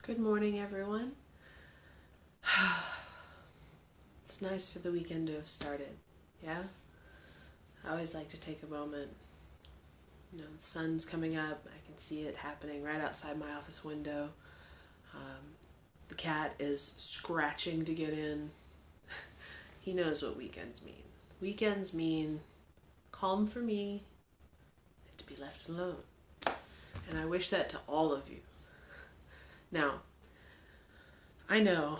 Good morning, everyone. It's nice for the weekend to have started, yeah? I always like to take a moment. The sun's coming up. I can see it happening right outside my office window. The cat is scratching to get in. He knows what weekends mean. Weekends mean calm for me and to be left alone. And I wish that to all of you. Now, I know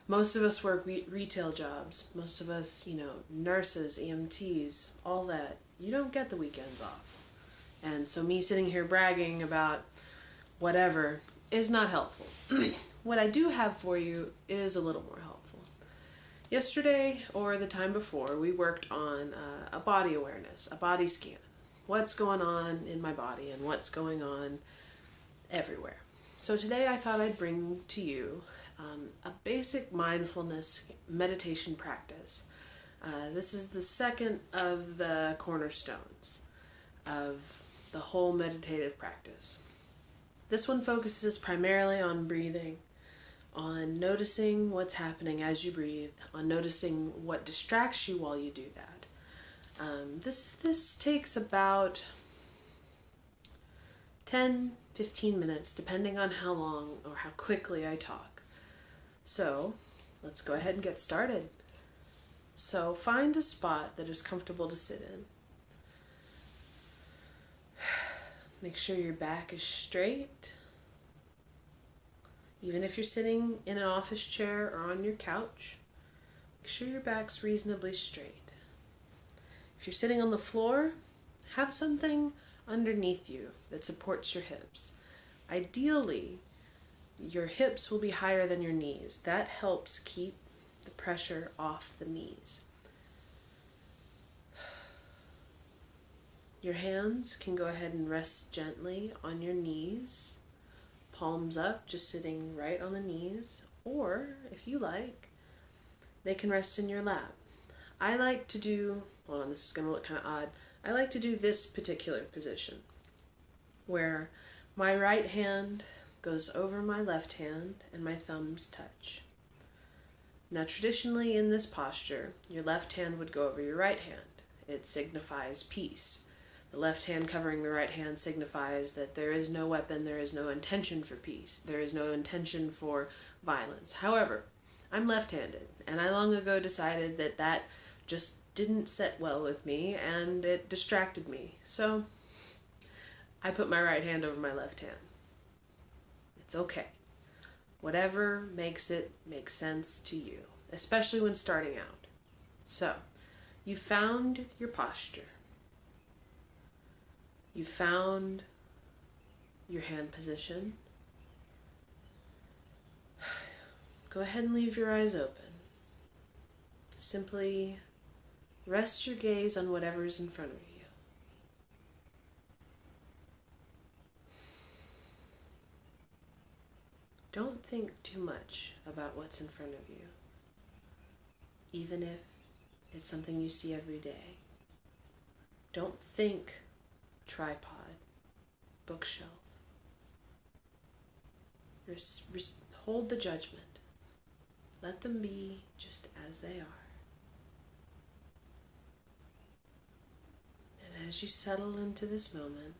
most of us work retail jobs. Most of us, nurses, EMTs, all that. You don't get the weekends off. And so me sitting here bragging about whatever is not helpful. What I do have for you is a little more helpful. Yesterday, or the time before, we worked on a body awareness, a body scan. What's going on in my body and what's going on everywhere. So today I thought I'd bring to you a basic mindfulness meditation practice. This is the second of the cornerstones of the whole meditative practice. This one focuses primarily on breathing, on noticing what's happening as you breathe, on noticing what distracts you while you do that. This takes about 10-15 minutes, depending on how long or how quickly I talk. So, let's go ahead and get started. So, find a spot that is comfortable to sit in. Make sure your back is straight. Even if you're sitting in an office chair or on your couch, make sure your back's reasonably straight. If you're sitting on the floor, have something underneath you that supports your hips. Ideally, your hips will be higher than your knees. That helps keep the pressure off the knees. Your hands can go ahead and rest gently on your knees, palms up, just sitting right on the knees, or if you like, they can rest in your lap. I like to do, hold on, this is going to look kind of odd. I like to do this particular position where my right hand goes over my left hand and my thumbs touch. Now, traditionally in this posture, your left hand would go over your right hand. It signifies peace. The left hand covering the right hand signifies that there is no weapon, there is no intention for peace, there is no intention for violence. However, I'm left-handed, and I long ago decided that just didn't sit well with me, and it distracted me. So, I put my right hand over my left hand. It's okay. Whatever makes it make sense to you, especially when starting out. So, you found your posture. You found your hand position. Go ahead and leave your eyes open. Simply rest your gaze on whatever's in front of you. Don't think too much about what's in front of you, even if it's something you see every day. Don't think tripod, bookshelf. Hold the judgment. Let them be just as they are. And as you settle into this moment,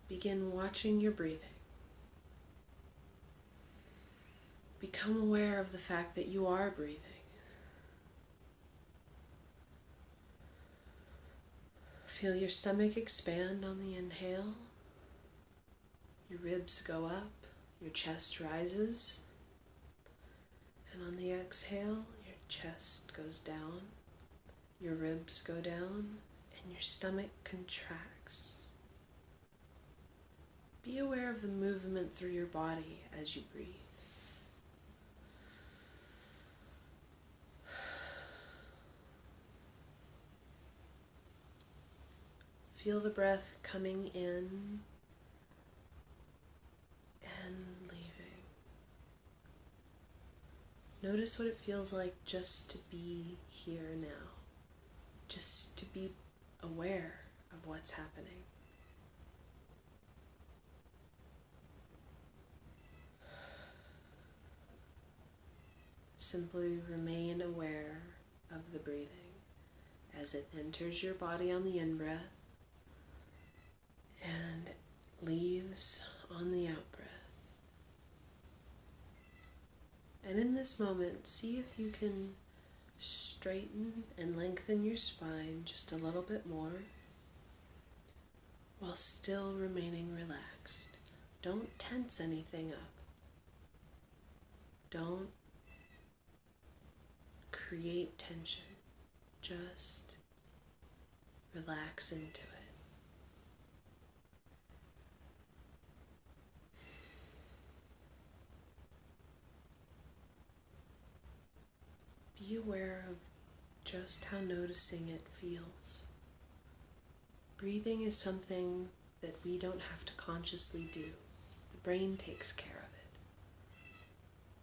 begin watching your breathing. Become aware of the fact that you are breathing. Feel your stomach expand on the inhale. Your ribs go up, your chest rises. And on the exhale, your chest goes down, your ribs go down, and your stomach contracts. Be aware of the movement through your body as you breathe. Feel the breath coming in and leaving. Notice what it feels like just to be here now, just to be aware of what's happening. simply remain aware of the breathing as it enters your body on the in-breath and leaves on the out-breath. And in this moment, see if you can straighten and lengthen your spine just a little bit more while still remaining relaxed. Don't tense anything up. Don't create tension. Just relax into it. Be aware of just how noticing it feels. Breathing is something that we don't have to consciously do. The brain takes care of it.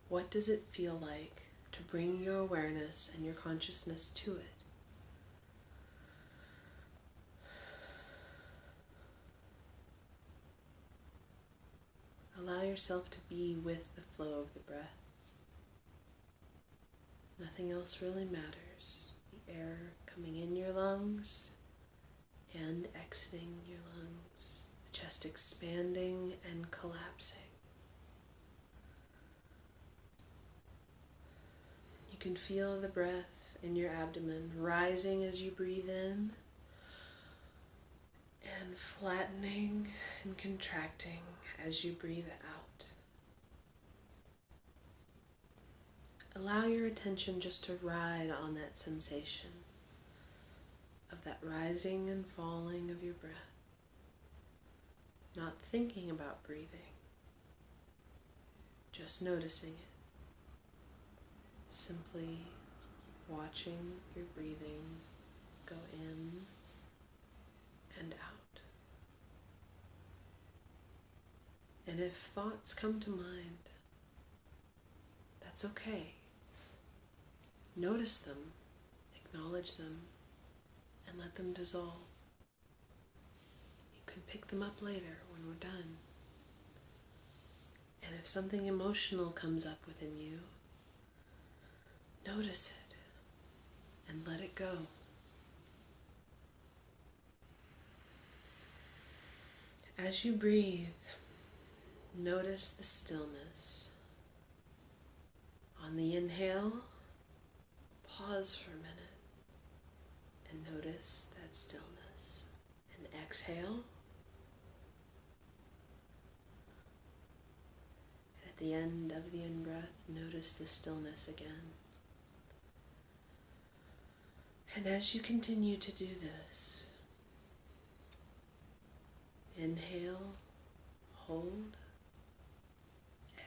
What does it feel like to bring your awareness and your consciousness to it? Allow yourself to be with the flow of the breath. Nothing else really matters. The air coming in your lungs and exiting your lungs. The chest expanding and collapsing. You can feel the breath in your abdomen rising as you breathe in and flattening and contracting as you breathe out. Allow your attention just to ride on that sensation of that rising and falling of your breath. Not thinking about breathing, just noticing it. Simply watching your breathing go in and out. And if thoughts come to mind, that's okay. Notice them, acknowledge them, and let them dissolve. You can pick them up later when we're done. And if something emotional comes up within you, notice it and let it go. As you breathe, notice the stillness. On the inhale, pause for a minute and notice that stillness. And exhale. At the end of the in-breath, notice the stillness again. And as you continue to do this, inhale, hold,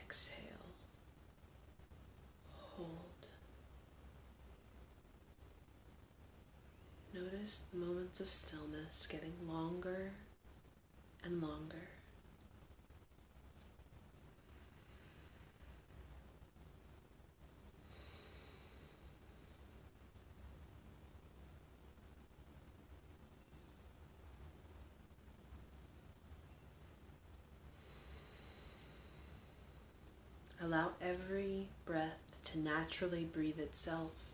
exhale, hold. Notice the moments of stillness getting longer and longer. Allow every breath to naturally breathe itself.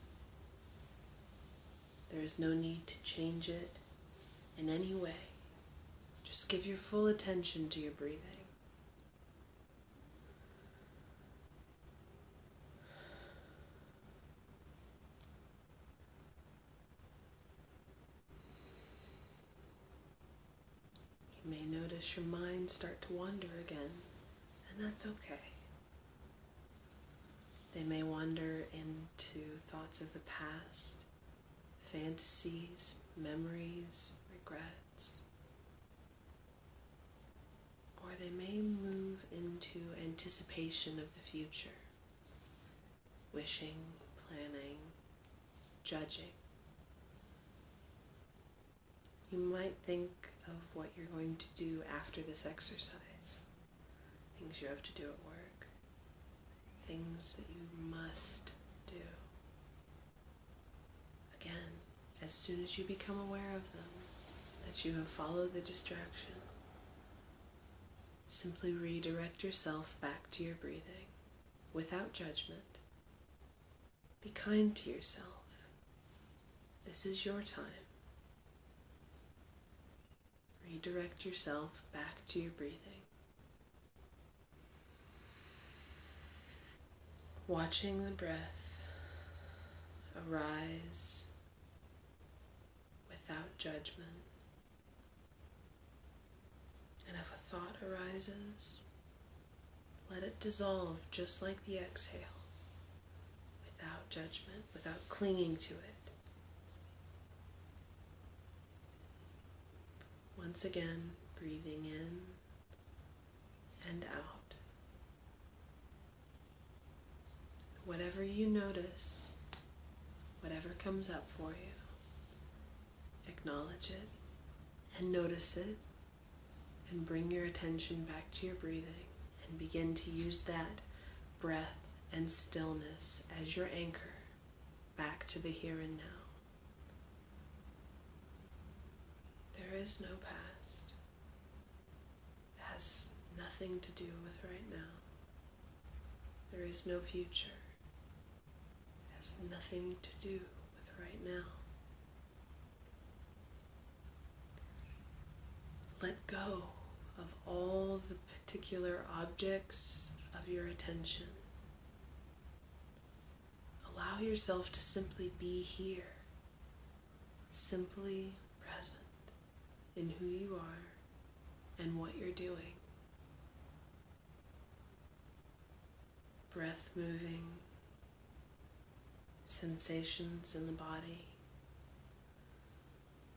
There is no need to change it in any way. Just give your full attention to your breathing. You may notice your mind start to wander again, and that's okay. They may wander into thoughts of the past, fantasies, memories, regrets. Or they may move into anticipation of the future, wishing, planning, judging. You might think of what you're going to do after this exercise, things you have to do at work, things that you must do. Again, as soon as you become aware of them, that you have followed the distraction, simply redirect yourself back to your breathing without judgment. Be kind to yourself. This is your time. Redirect yourself back to your breathing. Watching the breath arise without judgment. And if a thought arises, let it dissolve just like the exhale, without judgment, without clinging to it. Once again, breathing in and out. Whatever you notice, whatever comes up for you, acknowledge it and notice it, and bring your attention back to your breathing and begin to use that breath and stillness as your anchor back to the here and now. There is no past. It has nothing to do with right now. There is no future. It has nothing to do with right now. Let go of all the particular objects of your attention. Allow yourself to simply be here, simply present in who you are and what you're doing. Breath moving, sensations in the body,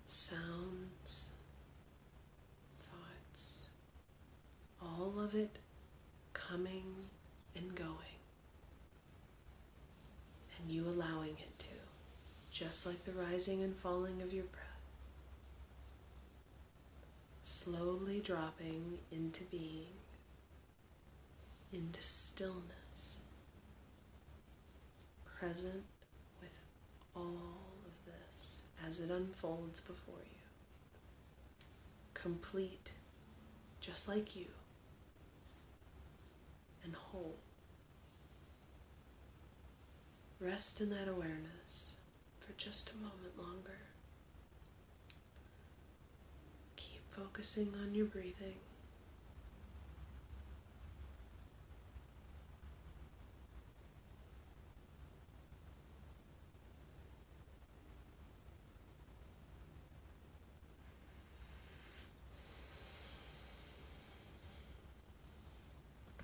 sounds, thoughts, all of it coming and going, and you allowing it to, just like the rising and falling of your breath. Slowly dropping into being, into stillness, present with all of this as it unfolds before you. Complete, just like you, and whole. Rest in that awareness for just a moment longer. Keep focusing on your breathing.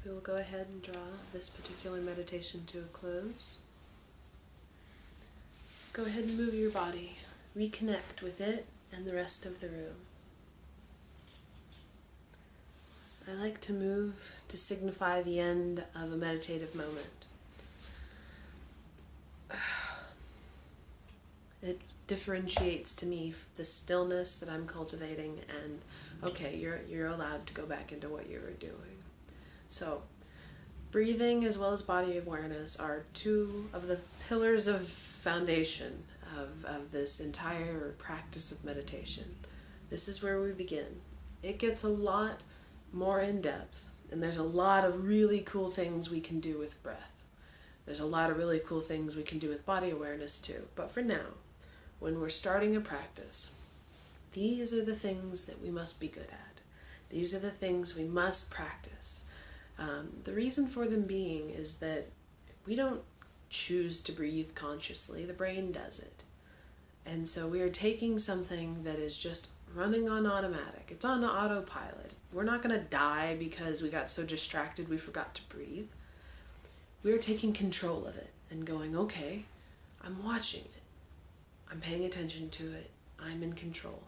We will go ahead and draw this particular meditation to a close. Go ahead and move your body. Reconnect with it and the rest of the room. I like to move to signify the end of a meditative moment. It differentiates to me the stillness that I'm cultivating and, okay, you're allowed to go back into what you were doing. So, breathing as well as body awareness are two of the pillars of foundation of this entire practice of meditation. This is where we begin. It gets a lot more in depth, and there's a lot of really cool things we can do with breath. There's a lot of really cool things we can do with body awareness too. But for now, when we're starting a practice, these are the things that we must be good at. These are the things we must practice. The reason for them being is that we don't choose to breathe consciously, the brain does it. And so we are taking something that is just running on automatic. It's on autopilot. We're not going to die because we got so distracted we forgot to breathe. We're taking control of it and going, okay, I'm watching it. I'm paying attention to it. I'm in control.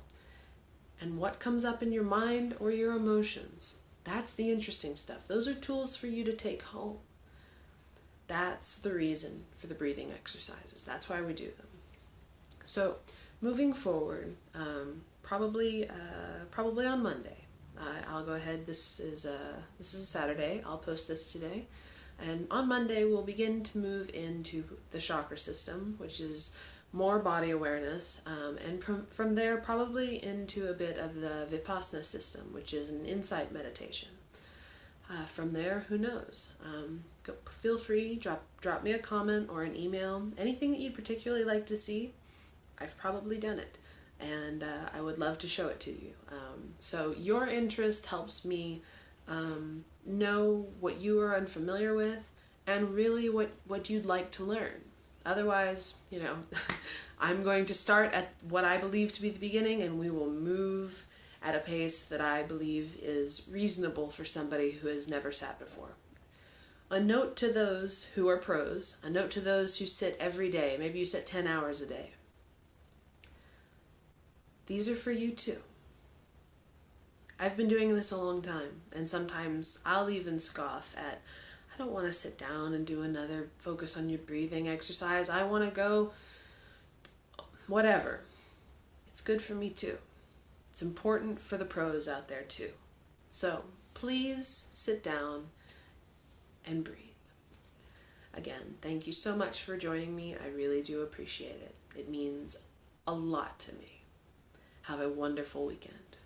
And what comes up in your mind or your emotions, that's the interesting stuff. Those are tools for you to take home. That's the reason for the breathing exercises. That's why we do them. So, moving forward, probably on Monday, I'll go ahead. This is a Saturday. I'll post this today, and on Monday we'll begin to move into the chakra system, which is more body awareness, and from there probably into a bit of the Vipassana system, which is an insight meditation. From there, who knows? Feel free, drop me a comment or an email. Anything that you'd particularly like to see, I've probably done it, and I would love to show it to you. So your interest helps me know what you are unfamiliar with and really what you'd like to learn. Otherwise, I'm going to start at what I believe to be the beginning, and we will move at a pace that I believe is reasonable for somebody who has never sat before. A note to those who are pros, a note to those who sit every day, maybe you sit 10 hours a day. These are for you too. I've been doing this a long time, and sometimes I'll even scoff at, I don't want to sit down and do another focus on your breathing exercise. I want to go whatever. It's good for me too. It's important for the pros out there too. So please sit down and breathe. Again, thank you so much for joining me. I really do appreciate it. It means a lot to me. Have a wonderful weekend.